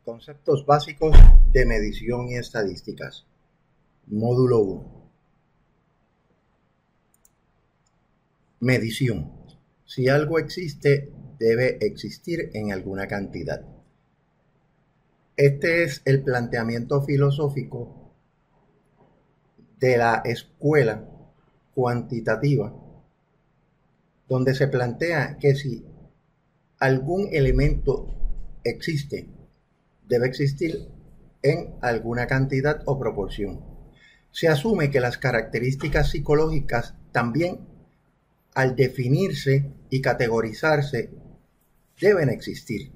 Conceptos básicos de medición y estadísticas. Módulo 1. Medición. Si algo existe, debe existir en alguna cantidad. Este es el planteamiento filosófico de la escuela cuantitativa, donde se plantea que si algún elemento existe, debe existir en alguna cantidad o proporción. Se asume que las características psicológicas también, al definirse y categorizarse, deben existir.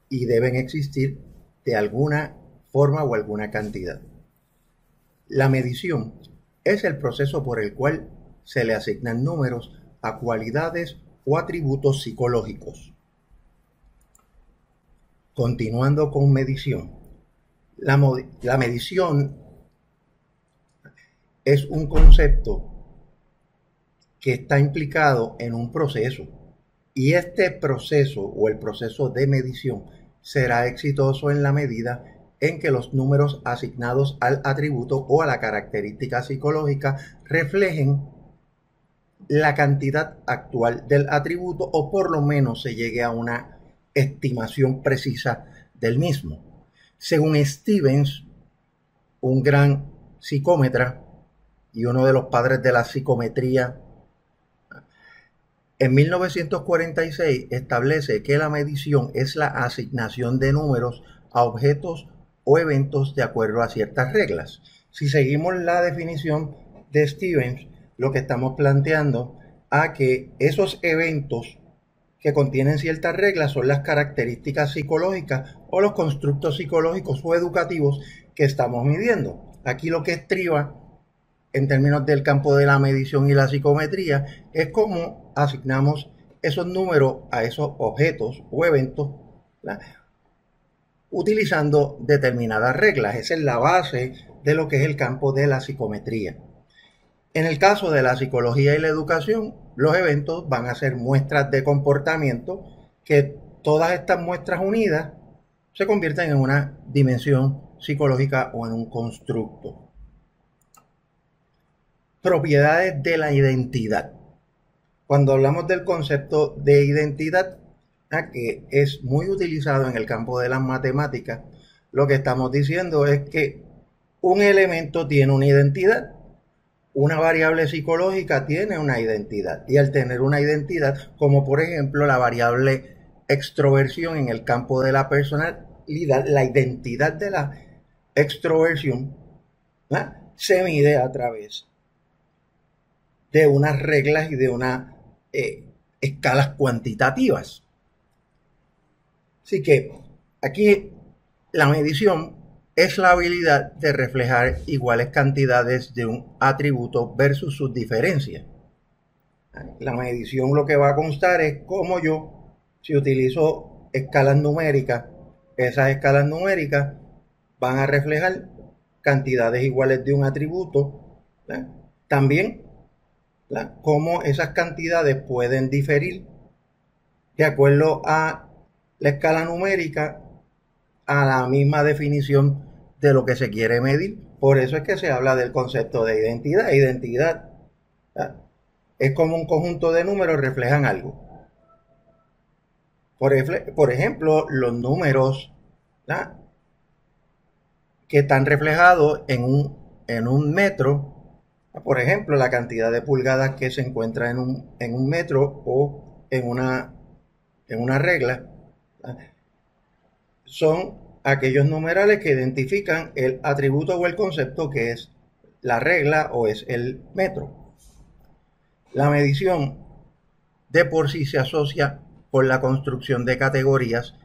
Y deben existir de alguna forma o alguna cantidad. La medición es el proceso por el cual se le asignan números a cualidades o atributos psicológicos. Continuando con medición. La medición es un concepto que está implicado en un proceso, y este proceso o el proceso de medición será exitoso en la medida en que los números asignados al atributo o a la característica psicológica reflejen la cantidad actual del atributo, o por lo menos se llegue a una estimación precisa del mismo. Según Stevens, un gran psicómetra y uno de los padres de la psicometría, en 1946 establece que la medición es la asignación de números a objetos o eventos de acuerdo a ciertas reglas. Si seguimos la definición de Stevens, lo que estamos planteando a que esos eventos que contienen ciertas reglas son las características psicológicas o los constructos psicológicos o educativos que estamos midiendo. Aquí lo que estriba en términos del campo de la medición y la psicometría es cómo asignamos esos números a esos objetos o eventos, ¿verdad?, utilizando determinadas reglas. Esa es la base de lo que es el campo de la psicometría. En el caso de la psicología y la educación, los eventos van a ser muestras de comportamiento que todas estas muestras unidas se convierten en una dimensión psicológica o en un constructo. Propiedades de la identidad. Cuando hablamos del concepto de identidad, que es muy utilizado en el campo de las matemáticas, lo que estamos diciendo es que un elemento tiene una identidad. Una variable psicológica tiene una identidad, y al tener una identidad, como por ejemplo la variable extroversión en el campo de la personalidad, la identidad de la extroversión, ¿verdad?, se mide a través de unas reglas y de unas escalas cuantitativas. Así que aquí la medición es la habilidad de reflejar iguales cantidades de un atributo versus sus diferencias. La medición lo que va a constar es cómo yo, si utilizo escalas numéricas, esas escalas numéricas van a reflejar cantidades iguales de un atributo, ¿verdad? También, ¿verdad?, cómo esas cantidades pueden diferir de acuerdo a la escala numérica, a la misma definición de lo que se quiere medir. Por eso es que se habla del concepto de identidad. Identidad, ¿verdad?, es como un conjunto de números reflejan algo. Por ejemplo, los números, ¿verdad?, que están reflejados en un metro, por ejemplo, la cantidad de pulgadas que se encuentra en un metro o en una regla, ¿verdad?, son aquellos numerales que identifican el atributo o el concepto que es la regla o es el metro. La medición de por sí se asocia con la construcción de categorías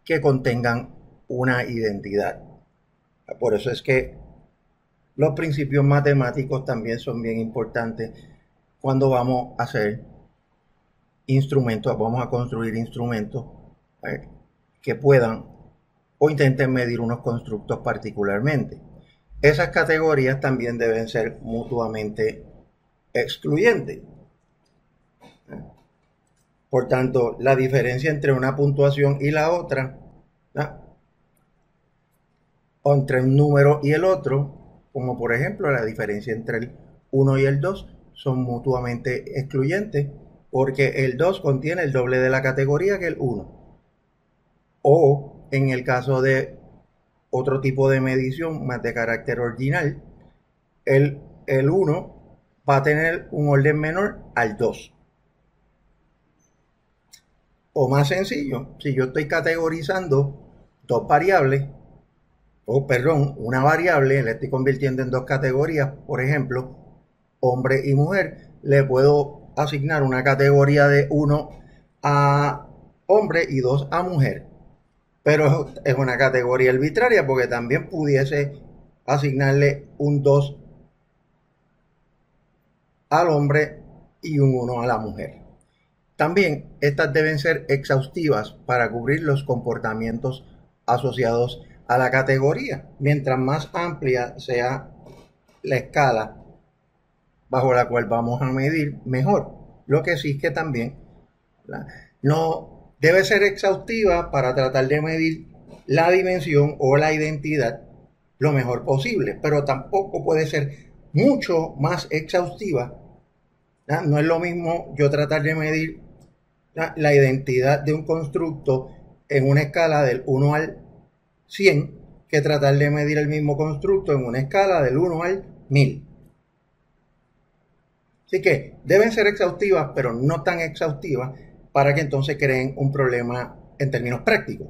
que contengan una identidad. Por eso es que los principios matemáticos también son bien importantes cuando vamos a hacer instrumentos, vamos a construir instrumentos que puedan o intenten medir unos constructos particularmente. Esas categorías también deben ser mutuamente excluyentes. Por tanto, la diferencia entre una puntuación y la otra, ¿no? O entre un número y el otro, como por ejemplo la diferencia entre el 1 y el 2, son mutuamente excluyentes porque el 2 contiene el doble de la categoría que el 1. O en el caso de otro tipo de medición más de carácter ordinal, el 1 va a tener un orden menor al 2. O más sencillo, si yo estoy categorizando dos variables, una variable, la estoy convirtiendo en dos categorías, por ejemplo, hombre y mujer, le puedo asignar una categoría de 1 a hombre y 2 a mujer. Pero es una categoría arbitraria porque también pudiese asignarle un 2 al hombre y un 1 a la mujer. También estas deben ser exhaustivas para cubrir los comportamientos asociados a la categoría. Mientras más amplia sea la escala bajo la cual vamos a medir, mejor. Lo que sí es que también no debe ser exhaustiva para tratar de medir la dimensión o la identidad lo mejor posible, pero tampoco puede ser mucho más exhaustiva. No es lo mismo yo tratar de medir la identidad de un constructo en una escala del 1 al 100 que tratar de medir el mismo constructo en una escala del 1 al 1000. Así que deben ser exhaustivas, pero no tan exhaustivas para que entonces creen un problema en términos prácticos.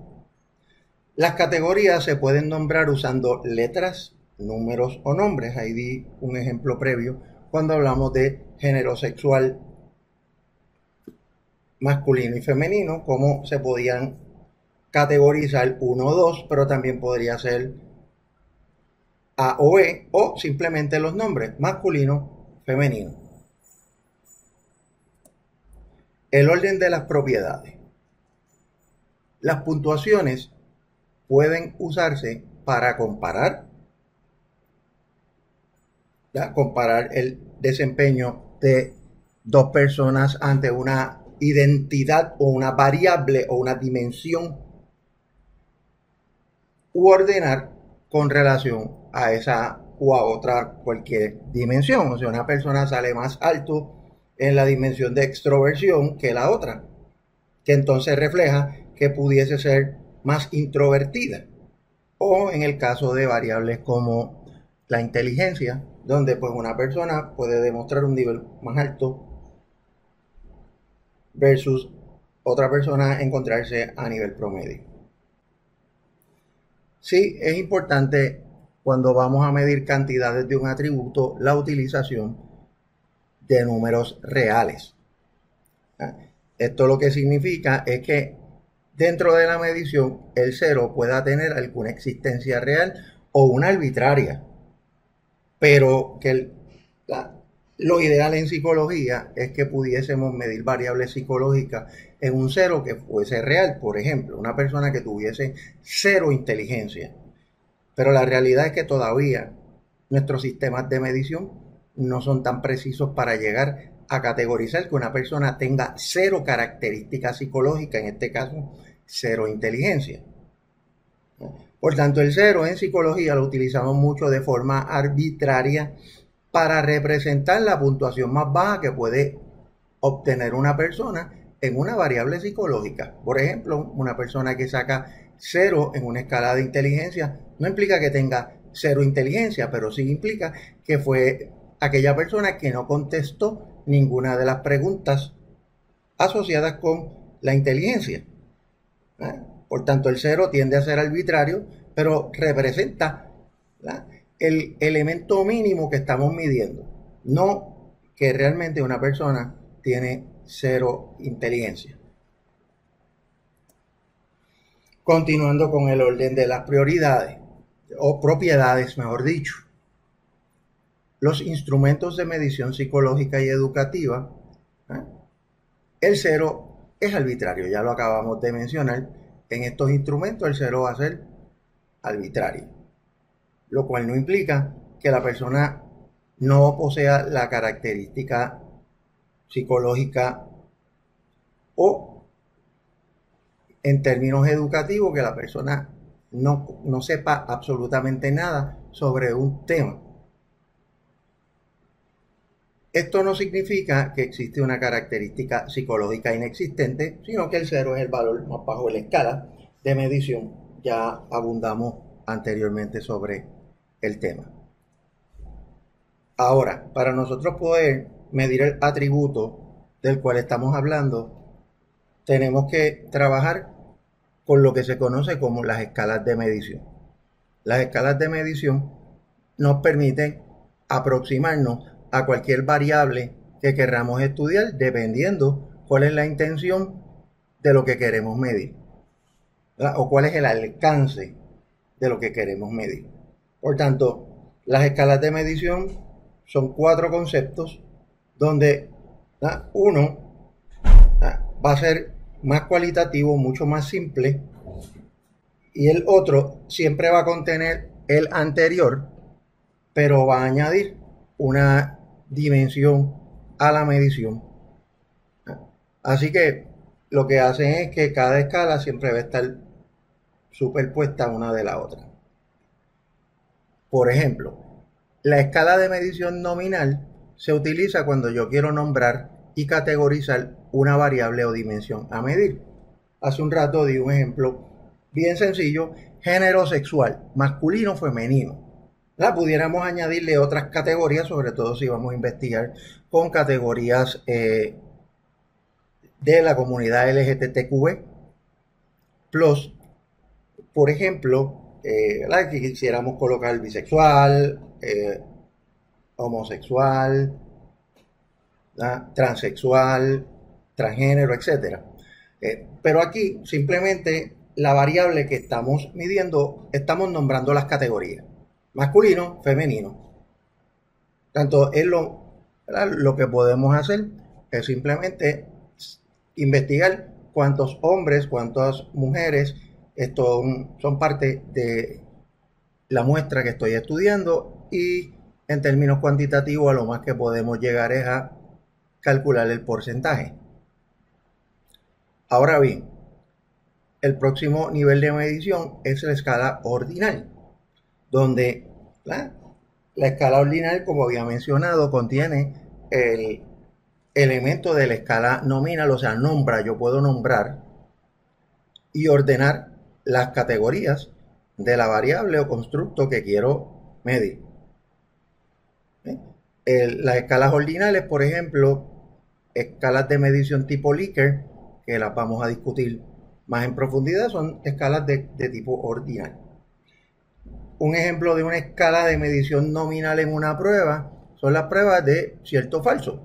Las categorías se pueden nombrar usando letras, números o nombres. Ahí di un ejemplo previo cuando hablamos de género sexual masculino y femenino, cómo se podían categorizar 1 o 2, pero también podría ser A o B, o simplemente los nombres masculino, femenino. El orden de las propiedades. Las puntuaciones pueden usarse para comparar el desempeño de dos personas ante una identidad o una variable o una dimensión, u ordenar con relación a esa u a otra cualquier dimensión. O sea, una persona sale más alto en la dimensión de extroversión que la otra, que entonces refleja que pudiese ser más introvertida. O en el caso de variables como la inteligencia, donde pues una persona puede demostrar un nivel más alto versus otra persona encontrarse a nivel promedio. Sí, es importante cuando vamos a medir cantidades de un atributo la utilización de números reales. Esto lo que significa es que dentro de la medición el 0 pueda tener alguna existencia real o una arbitraria, pero que lo ideal en psicología es que pudiésemos medir variables psicológicas en un 0 que fuese real. Por ejemplo, una persona que tuviese 0 inteligencia, pero la realidad es que todavía nuestros sistemas de medición no son tan precisos para llegar a categorizar que una persona tenga 0 características psicológicas, en este caso 0 inteligencia. Por tanto, el 0 en psicología lo utilizamos mucho de forma arbitraria para representar la puntuación más baja que puede obtener una persona en una variable psicológica. Por ejemplo, una persona que saca 0 en una escala de inteligencia no implica que tenga 0 inteligencia, pero sí implica que fue aquella persona que no contestó ninguna de las preguntas asociadas con la inteligencia. Por tanto, el 0 tiende a ser arbitrario, pero representa el elemento mínimo que estamos midiendo, no que realmente una persona tiene 0 inteligencia. Continuando con el orden de las prioridades, o propiedades, mejor dicho. Los instrumentos de medición psicológica y educativa, el 0 es arbitrario, ya lo acabamos de mencionar. En estos instrumentos el 0 va a ser arbitrario, lo cual no implica que la persona no posea la característica psicológica o en términos educativos que la persona no sepa absolutamente nada sobre un tema. Esto no significa que existe una característica psicológica inexistente, sino que el 0 es el valor más bajo de la escala de medición. Ya abundamos anteriormente sobre el tema. Ahora, para nosotros poder medir el atributo del cual estamos hablando, tenemos que trabajar con lo que se conoce como las escalas de medición. Las escalas de medición nos permiten aproximarnos a cualquier variable que queramos estudiar dependiendo cuál es la intención de lo que queremos medir, ¿verdad? O cuál es el alcance de lo que queremos medir. Por tanto, las escalas de medición son 4 conceptos donde, ¿verdad?, uno, ¿verdad?, va a ser más cualitativo, mucho más simple, y el otro siempre va a contener el anterior, pero va a añadir una dimensión a la medición. Así que lo que hacen es que cada escala siempre va a estar superpuesta una de la otra. Por ejemplo, la escala de medición nominal se utiliza cuando yo quiero nombrar y categorizar una variable o dimensión a medir. Hace un rato di un ejemplo bien sencillo: género sexual, masculino, femenino. Pudiéramos añadirle otras categorías, sobre todo si vamos a investigar con categorías de la comunidad LGBTQ+. Por ejemplo, que quisiéramos colocar bisexual, homosexual, transexual, transgénero, etc. Pero aquí simplemente la variable que estamos midiendo, estamos nombrando las categorías: masculino, femenino. Tanto es lo que podemos hacer es simplemente investigar cuántos hombres, cuántas mujeres son parte de la muestra que estoy estudiando, y en términos cuantitativos a lo más que podemos llegar es a calcular el porcentaje. Ahora bien, el próximo nivel de medición es la escala ordinal, donde la escala ordinal, como había mencionado, contiene el elemento de la escala nominal, o sea, yo puedo nombrar y ordenar las categorías de la variable o constructo que quiero medir. Las escalas ordinales, por ejemplo, escalas de medición tipo Likert, que las vamos a discutir más en profundidad, son escalas de tipo ordinal. Un ejemplo de una escala de medición nominal en una prueba son las pruebas de cierto o falso.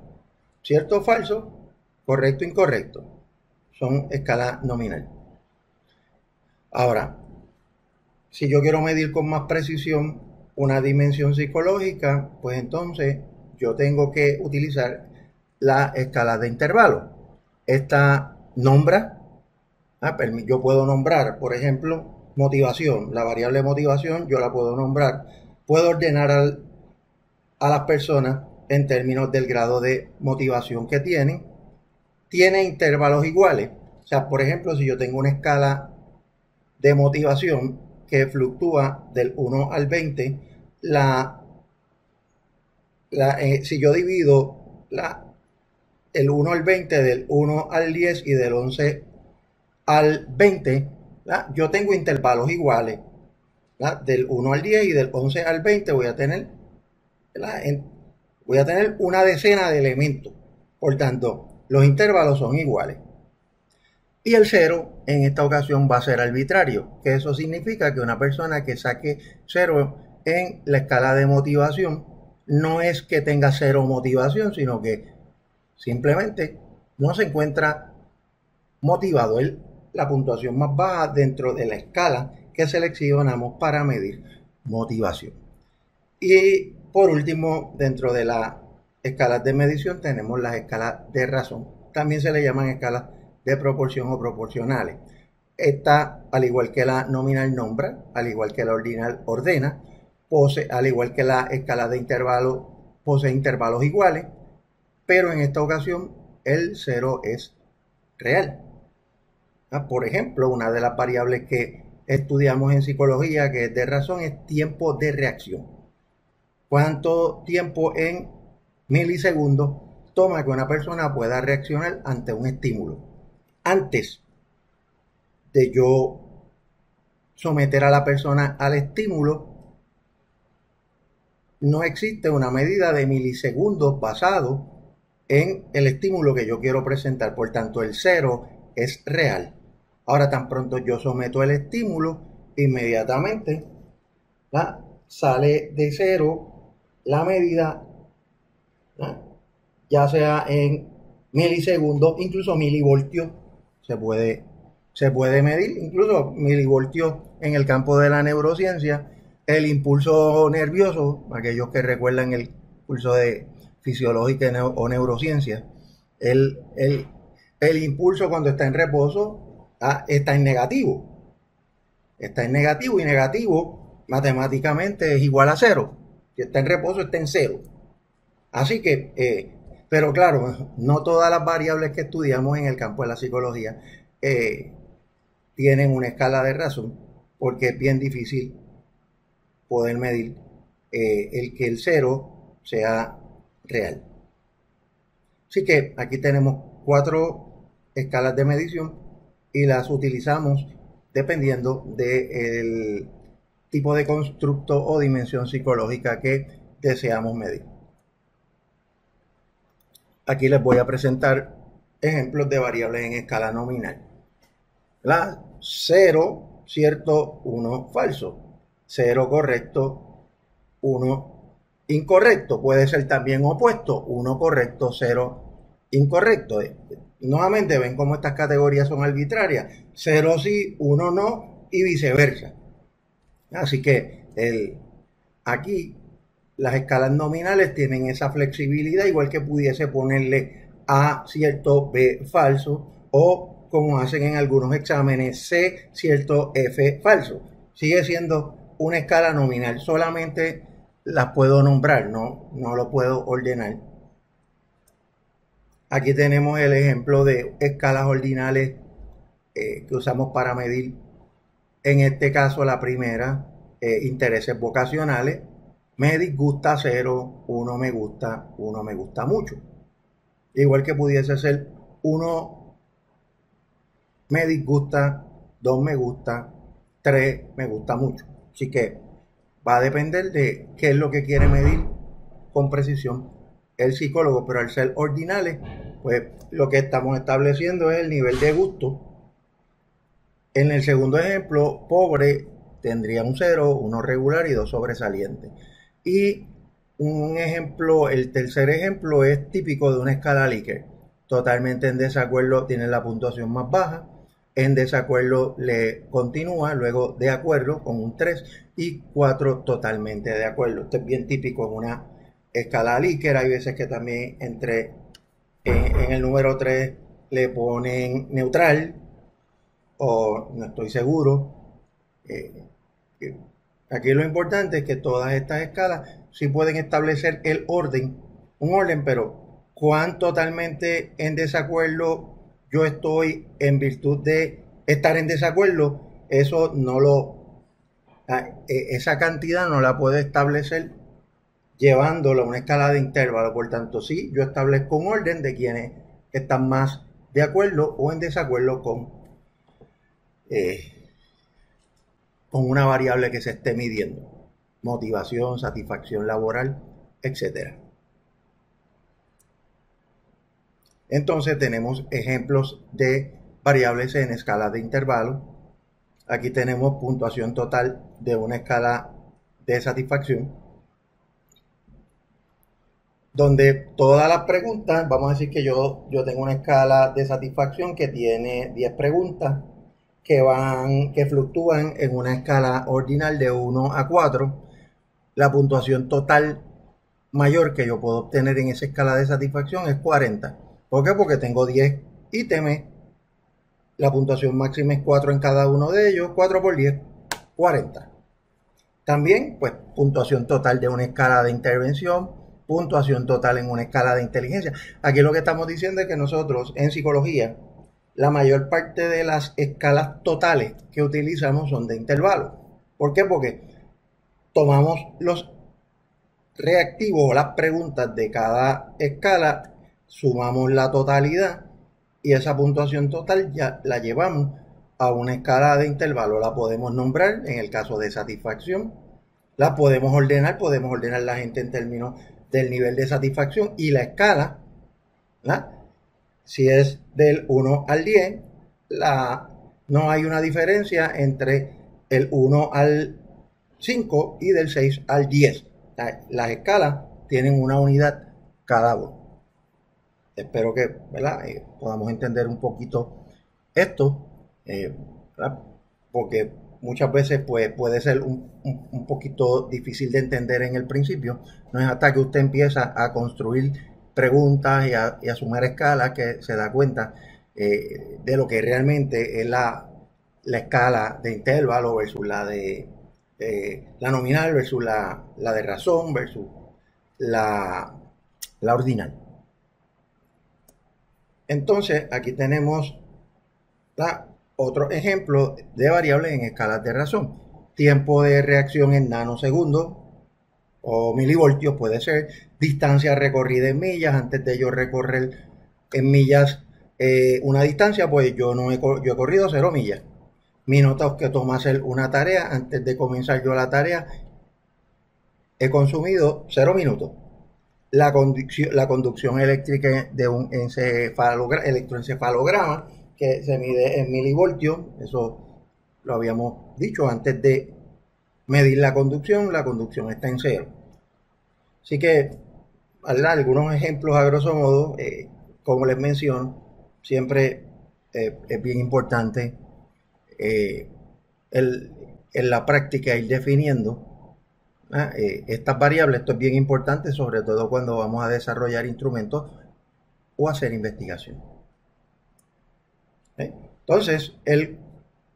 Cierto o falso, correcto o incorrecto, son escala nominal. Ahora, si yo quiero medir con más precisión una dimensión psicológica, pues entonces yo tengo que utilizar la escala de intervalo. Esta nombra, yo puedo nombrar, por ejemplo, motivación. La variable motivación yo la puedo nombrar. Puedo ordenar a las personas en términos del grado de motivación que tienen. Tiene intervalos iguales. O sea, por ejemplo, si yo tengo una escala de motivación que fluctúa del 1 al 20, si yo divido el 1 al 20 del 1 al 10 y del 11 al 20, yo tengo intervalos iguales. Del 1 al 10 y del 11 al 20 voy a tener una decena de elementos. Por tanto, los intervalos son iguales. Y el 0 en esta ocasión va a ser arbitrario, que eso significa que una persona que saque 0 en la escala de motivación no es que tenga 0 motivación, sino que simplemente no se encuentra motivado. La puntuación más baja dentro de la escala que seleccionamos para medir motivación. Y por último, dentro de las escalas de medición tenemos las escalas de razón. También se le llaman escalas de proporción o proporcionales. Esta, al igual que la nominal, nombra, al igual que la ordinal, ordena, al igual que la escala de intervalo, posee intervalos iguales, pero en esta ocasión el 0 es real. Por ejemplo, una de las variables que estudiamos en psicología, que es de razón, es tiempo de reacción. ¿Cuánto tiempo en milisegundos toma que una persona pueda reaccionar ante un estímulo? Antes de yo someter a la persona al estímulo, no existe una medida de milisegundos basado en el estímulo que yo quiero presentar. Por tanto, el 0 es real. Ahora, tan pronto yo someto el estímulo, inmediatamente sale de 0 la medida, ya sea en milisegundos, incluso milivoltios, se puede medir, incluso milivoltios en el campo de la neurociencia. El impulso nervioso, aquellos que recuerdan el curso de fisiológica o neurociencia, el impulso cuando está en reposo está en negativo. Está en negativo, y negativo matemáticamente es igual a 0. Si está en reposo, está en 0. Así que, pero claro, no todas las variables que estudiamos en el campo de la psicología tienen una escala de razón, porque es bien difícil poder medir el que el 0 sea real. Así que aquí tenemos 4 escalas de medición y las utilizamos dependiendo del tipo de constructo o dimensión psicológica que deseamos medir. Aquí les voy a presentar ejemplos de variables en escala nominal. La 0, cierto, 1, falso. 0 correcto, 1 incorrecto. Puede ser también opuesto, 1 correcto, 0 incorrecto. Nuevamente ven cómo estas categorías son arbitrarias. 0 sí, 1 no y viceversa. Así que aquí las escalas nominales tienen esa flexibilidad, igual que pudiese ponerle A cierto, B falso, o como hacen en algunos exámenes, C cierto, F falso. Sigue siendo una escala nominal, solamente las puedo nombrar, no lo puedo ordenar. Aquí tenemos el ejemplo de escalas ordinales que usamos para medir, en este caso la primera, intereses vocacionales. Me disgusta 0, 1 me gusta, 1 me gusta mucho. Igual que pudiese ser 1 me disgusta, 2 me gusta, 3 me gusta mucho. Así que va a depender de qué es lo que quiere medir con precisión el psicólogo, pero al ser ordinales, pues lo que estamos estableciendo es el nivel de gusto. En el segundo ejemplo, pobre tendría un 0, 1 regular y 2 sobresalientes. Y un ejemplo, el tercer ejemplo es típico de una escala Likert. Totalmente en desacuerdo tiene la puntuación más baja, en desacuerdo le continúa, luego de acuerdo con un 3 y 4 totalmente de acuerdo. Esto es bien típico en una escala Likert. Hay veces que también en el número 3 le ponen neutral o no estoy seguro. Aquí lo importante es que todas estas escalas sí pueden establecer el orden, un orden, pero cuán totalmente en desacuerdo yo estoy en virtud de estar en desacuerdo, eso esa cantidad no la puedo establecer llevándolo a una escala de intervalo. Por tanto, sí, yo establezco un orden de quienes están más de acuerdo o en desacuerdo con una variable que se esté midiendo, motivación, satisfacción laboral, etc. Entonces tenemos ejemplos de variables en escalas de intervalo. Aquí tenemos puntuación total de una escala de satisfacción, donde todas las preguntas, vamos a decir que yo tengo una escala de satisfacción que tiene 10 preguntas, que fluctúan en una escala ordinal de 1 a 4. La puntuación total mayor que yo puedo obtener en esa escala de satisfacción es 40. ¿Por qué? Porque tengo 10 ítems. La puntuación máxima es 4 en cada uno de ellos. 4 por 10, 40. También, pues, puntuación total de una escala de intervención, puntuación total en una escala de inteligencia. Aquí lo que estamos diciendo es que nosotros en psicología la mayor parte de las escalas totales que utilizamos son de intervalos. ¿Por qué? Porque tomamos los reactivos o las preguntas de cada escala, sumamos la totalidad y esa puntuación total ya la llevamos a una escala de intervalo. La podemos nombrar en el caso de satisfacción, la podemos ordenar la gente en términos del nivel de satisfacción y la escala, ¿verdad? Si es del 1 al 10, no hay una diferencia entre el 1 al 5 y del 6 al 10. Las escalas tienen una unidad cada uno. Espero que, ¿verdad? Podamos entender un poquito esto, ¿verdad? Porque muchas veces pues, puede ser un poquito difícil de entender en el principio. No es hasta que usted empieza a construir preguntas y a sumar escalas que se da cuenta de lo que realmente es la escala de intervalo versus la de la nominal versus la de razón versus la ordinal. Entonces aquí tenemos otro ejemplo de variables en escalas de razón. Tiempo de reacción en nanosegundos o milivoltios puede ser, distancia recorrida en millas. Antes de yo recorrer en millas una distancia, pues yo he corrido 0 millas. Minutos que toma hacer una tarea, antes de comenzar yo la tarea, he consumido 0 minutos. La conducción eléctrica de un electroencefalograma, que se mide en milivoltios, eso lo habíamos dicho antes de medir la conducción está en 0. Así que, algunos ejemplos a grosso modo, como les menciono, siempre es bien importante en la práctica ir definiendo estas variables. Esto es bien importante, sobre todo cuando vamos a desarrollar instrumentos o hacer investigación. Entonces, el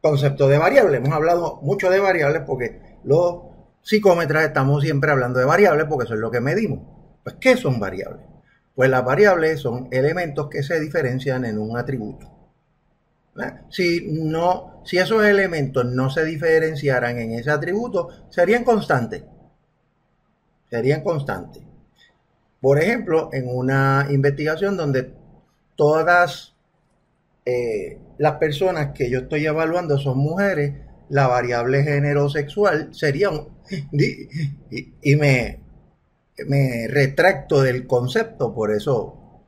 concepto de variable, hemos hablado mucho de variables porque los psicómetras estamos siempre hablando de variables porque eso es lo que medimos. Pues, ¿qué son variables? Pues las variables son elementos que se diferencian en un atributo. Si esos elementos no se diferenciaran en ese atributo, serían constantes. Por ejemplo, en una investigación donde todas las personas que yo estoy evaluando son mujeres, la variable género sexual sería y me retracto del concepto, por eso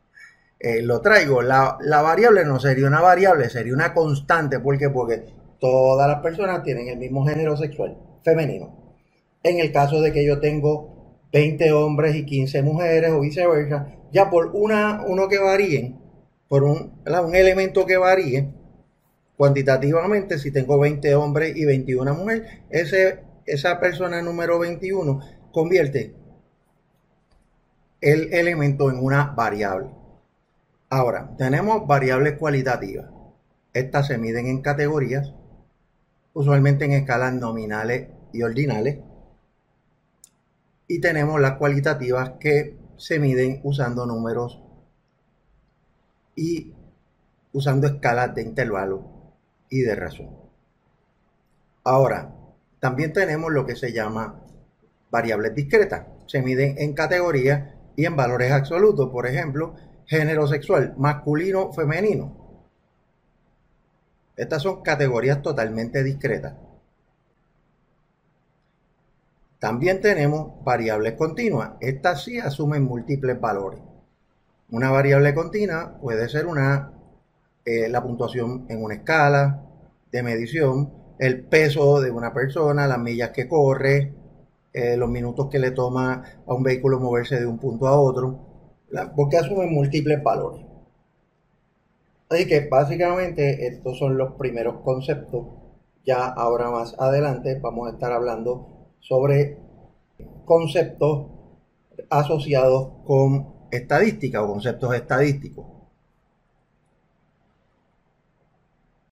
lo traigo. La variable no sería una variable, sería una constante. ¿Por qué? Porque todas las personas tienen el mismo género sexual, femenino. En el caso de que yo tengo 20 hombres y 15 mujeres o viceversa, ya por uno que varíen, por un elemento que varíe cuantitativamente, si tengo 20 hombres y 21 mujeres, esa persona número 21 convierte el elemento en una variable. Ahora, tenemos variables cualitativas. Estas se miden en categorías, usualmente en escalas nominales y ordinales. Y tenemos las cualitativas que se miden usando números y usando escalas de intervalo y de razón. Ahora, también tenemos lo que se llama variables discretas. Se miden en categorías y en valores absolutos. Por ejemplo, género sexual, masculino, femenino. Estas son categorías totalmente discretas. También tenemos variables continuas. Estas sí asumen múltiples valores. Una variable continua puede ser la puntuación en una escala de medición, el peso de una persona, las millas que corre, los minutos que le toma a un vehículo moverse de un punto a otro, porque asumen múltiples valores. Así que básicamente estos son los primeros conceptos. Ya ahora más adelante vamos a estar hablando sobre conceptos asociados con estadística o conceptos estadísticos.